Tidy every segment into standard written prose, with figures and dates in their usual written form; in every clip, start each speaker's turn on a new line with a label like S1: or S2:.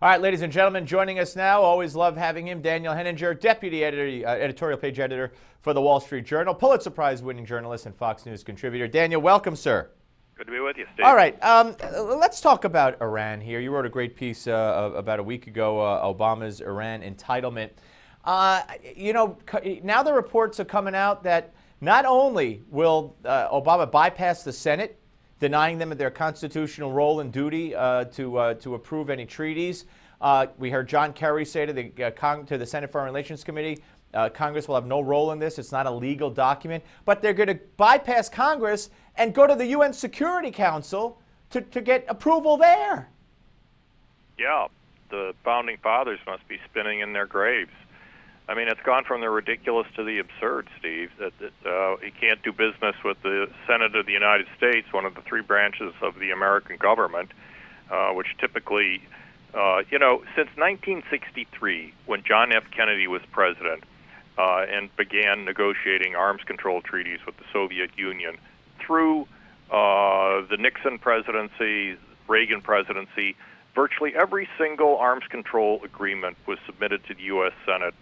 S1: All right, ladies and gentlemen, joining us now, always love having him, Daniel Henninger, deputy editor, editorial page editor for the Wall Street Journal, Pulitzer Prize-winning journalist and Fox News contributor. Daniel, welcome, sir.
S2: Good to be with you, Steve.
S1: All right, let's talk about Iran here. You wrote a great piece about a week ago, Obama's Iran entitlement. Now the reports are coming out that not only will Obama bypass the Senate, denying them their constitutional role and duty to approve any treaties. We heard John Kerry say to the Senate Foreign Relations Committee, Congress will have no role in this. It's not a legal document. But they're going to bypass Congress and go to the UN Security Council to get approval there.
S2: Yeah, the founding fathers must be spinning in their graves. I mean, it's gone from the ridiculous to the absurd, Steve, that you can't do business with the Senate of the United States, one of the three branches of the American government, which typically, since 1963, when John F. Kennedy was president and began negotiating arms control treaties with the Soviet Union, through the Nixon presidency, Reagan presidency, virtually every single arms control agreement was submitted to the U.S. Senate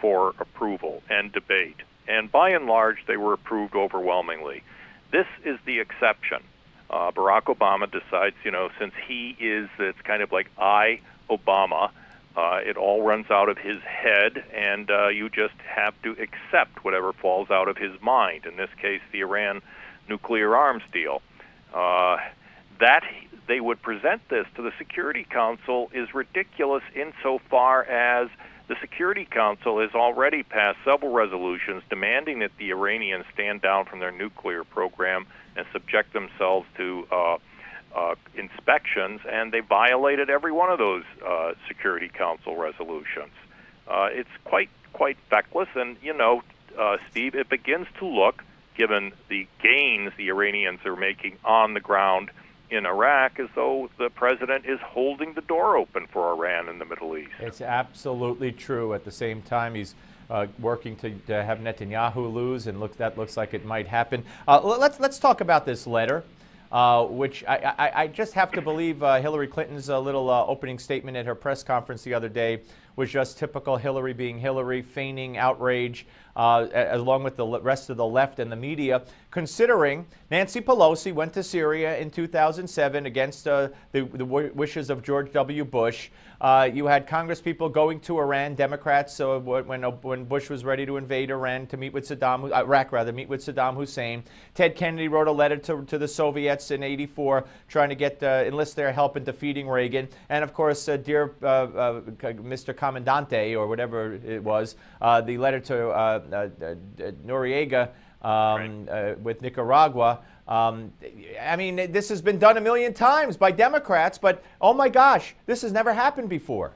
S2: for approval and debate. And by and large, they were approved overwhelmingly. This is the exception. Barack Obama decides, since it's kind of like Obama, it all runs out of his head, and you just have to accept whatever falls out of his mind. In this case, the Iran nuclear arms deal. That they would present this to the Security Council is ridiculous insofar as the Security Council has already passed several resolutions demanding that the Iranians stand down from their nuclear program and subject themselves to inspections, and they violated every one of those Security Council resolutions. It's quite feckless, and Steve, it begins to look, given the gains the Iranians are making on the ground in Iraq, as though the president is holding the door open for Iran in the Middle East.
S1: It's absolutely true. At the same time, he's working to have Netanyahu lose, and that looks like it might happen. Let's talk about this letter, which I just have to believe Hillary Clinton's little opening statement at her press conference the other day was just typical Hillary being Hillary, feigning outrage, along with the rest of the left and the media, considering Nancy Pelosi went to Syria in 2007 against the wishes of George W. Bush. You had Congress people going to Iran, Democrats, when Bush was ready to invade Iran to meet with meet with Saddam Hussein. Ted Kennedy wrote a letter to the Soviets in '84 trying to enlist their help in defeating Reagan. And of course, dear Mr. Comandante, or whatever it was, the letter to Noriega with Nicaragua. I mean, this has been done a million times by Democrats, but oh my gosh, this has never happened before.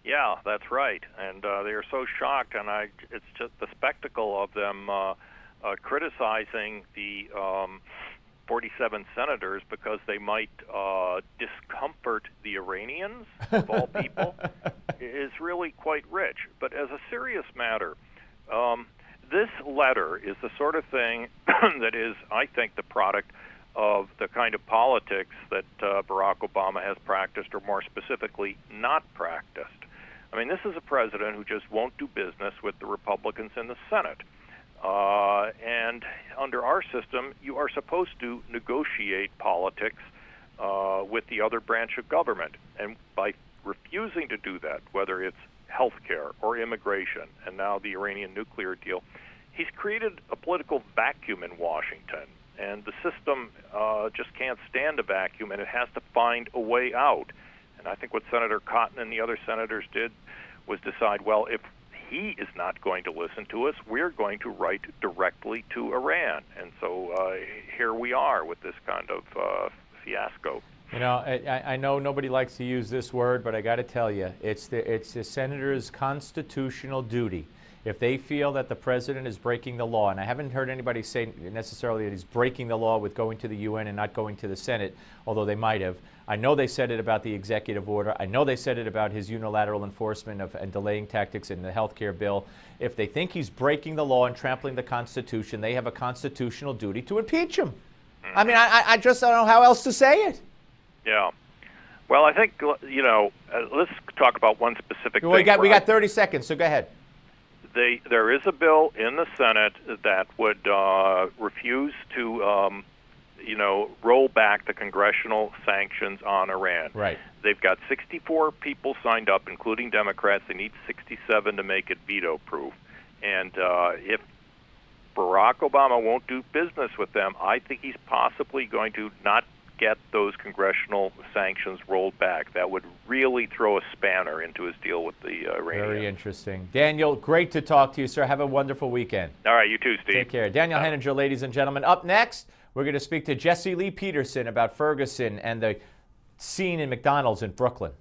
S2: Yeah, that's right, and they are so shocked, and it's just the spectacle of them criticizing the 47 senators because they might discomfort the Iranians, of all people, is really quite rich. But as a serious matter, this letter is the sort of thing that is, I think, the product of the kind of politics that Barack Obama has practiced, or more specifically, not practiced. I mean, this is a president who just won't do business with the Republicans in the Senate. And under our system, you are supposed to negotiate politics with the other branch of government. And by refusing to do that, whether it's healthcare or immigration, and now the Iranian nuclear deal, he's created a political vacuum in Washington. And the system just can't stand a vacuum, and it has to find a way out. And I think what Senator Cotton and the other senators did was decide, well, if he is not going to listen to us, we're going to write directly to Iran. And so here we are with this kind of fiasco.
S1: I know nobody likes to use this word, but I got to tell you, it's the senator's constitutional duty. If they feel that the president is breaking the law, and I haven't heard anybody say necessarily that he's breaking the law with going to the UN and not going to the Senate, although they might have. I know they said it about the executive order. I know they said it about his unilateral enforcement and delaying tactics in the health care bill. If they think he's breaking the law and trampling the Constitution, they have a constitutional duty to impeach him. I mean, I just don't know how else to say it.
S2: Yeah. Well, I think, let's talk about one specific
S1: Well,
S2: thing.
S1: we got 30 seconds, so go ahead.
S2: There is a bill in the Senate that would refuse to, roll back the congressional sanctions on Iran.
S1: Right.
S2: They've got 64 people signed up, including Democrats. They need 67 to make it veto-proof. And if Barack Obama won't do business with them, I think he's possibly going to not get those congressional sanctions rolled back. That would really throw a spanner into his deal with the Iranians.
S1: Very interesting. Daniel, great to talk to you, sir. Have a wonderful weekend.
S2: All right, you too, Steve.
S1: Take care. Daniel Henninger, ladies and gentlemen. Up next, we're going to speak to Jesse Lee Peterson about Ferguson and the scene in McDonald's in Brooklyn.